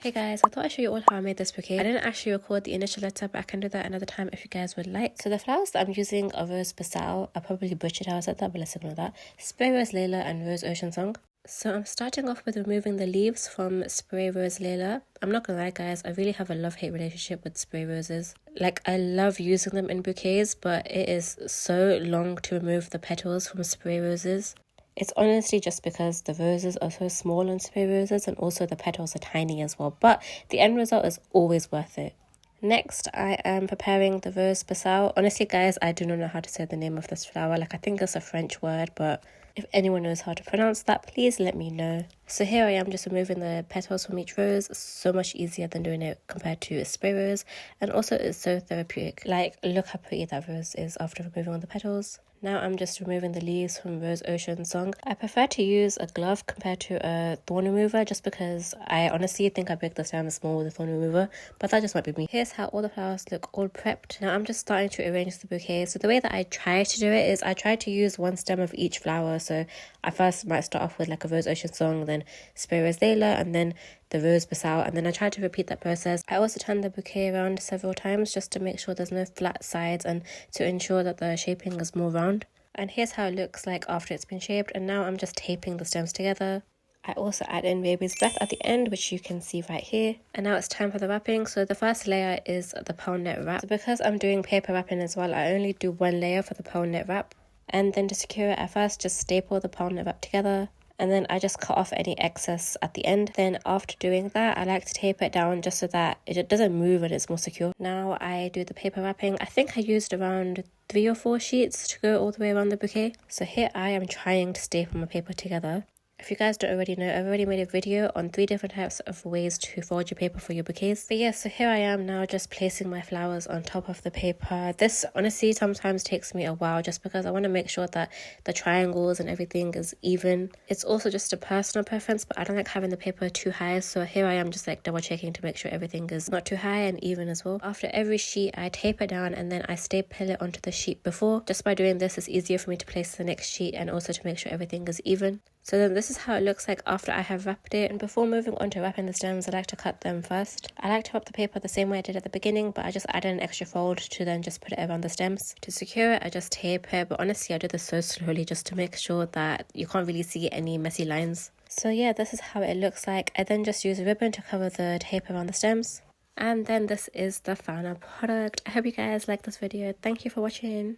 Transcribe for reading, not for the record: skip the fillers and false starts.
Hey guys, I thought I'd show you all how I made this bouquet. I didn't actually record the initial letter, but I can do that another time if you guys would like. So the flowers that I'm using are Rose Basal. I probably butchered how I said that, but let's ignore that. Spray Rose Layla and Rose Ocean Song. So I'm starting off with removing the leaves from Spray Rose Layla. I'm not gonna lie guys, I really have a love-hate relationship with spray roses. Like, I love using them in bouquets, but it is so long to remove the petals from spray roses. It's honestly just because the roses are so small on spray roses and also the petals are tiny as well. But the end result is always worth it. Next, I am preparing the Rose Basal. Honestly, guys, I do not know how to say the name of this flower. Like, I think it's a French word, but if anyone knows how to pronounce that, please let me know. So here I am just removing the petals from each rose. So much easier than doing it compared to a spray rose. And also it's so therapeutic. Like, look how pretty that rose is after removing all the petals. Now I'm just removing the leaves from Rose Ocean Song. I prefer to use a glove compared to a thorn remover just because I honestly think I break the stems more with a thorn remover, but that just might be me. Here's how all the flowers look all prepped. Now I'm just starting to arrange the bouquet. So the way that I try to do it is I try to use one stem of each flower. So I first might start off with like a Rose Ocean Song, then Spray Rose Layla, and then the Rose Basal, and then I try to repeat that process. I also turn the bouquet around several times just to make sure there's no flat sides and to ensure that the shaping is more round. And here's how it looks like after it's been shaped, and now I'm just taping the stems together. I also add in baby's breath at the end, which you can see right here. And now it's time for the wrapping. So the first layer is the pearl net wrap. So because I'm doing paper wrapping as well, I only do one layer for the pearl net wrap. And then to secure it, I first just staple the pearl net wrap together. And then I just cut off any excess at the end. Then after doing that, I like to tape it down just so that it doesn't move and it's more secure. Now I do the paper wrapping. I think I used around 3 or 4 sheets to go all the way around the bouquet. So here I am trying to staple my paper together. If you guys don't already know, I've already made a video on 3 different types of ways to fold your paper for your bouquets. But yeah, so here I am now just placing my flowers on top of the paper. This honestly sometimes takes me a while just because I want to make sure that the triangles and everything is even. It's also just a personal preference, but I don't like having the paper too high. So here I am just like double checking to make sure everything is not too high and even as well. After every sheet, I tape it down and then I staple it onto the sheet before. Just by doing this, it's easier for me to place the next sheet and also to make sure everything is even. So then this is how it looks like after I have wrapped it. And before moving on to wrapping the stems, I like to cut them first. I like to wrap the paper the same way I did at the beginning, but I just added an extra fold to then just put it around the stems. To secure it, I just tape it, but honestly I do this so slowly just to make sure that you can't really see any messy lines. So yeah, this is how it looks like. I then just use a ribbon to cover the tape around the stems. And then this is the final product. I hope you guys like this video. Thank you for watching.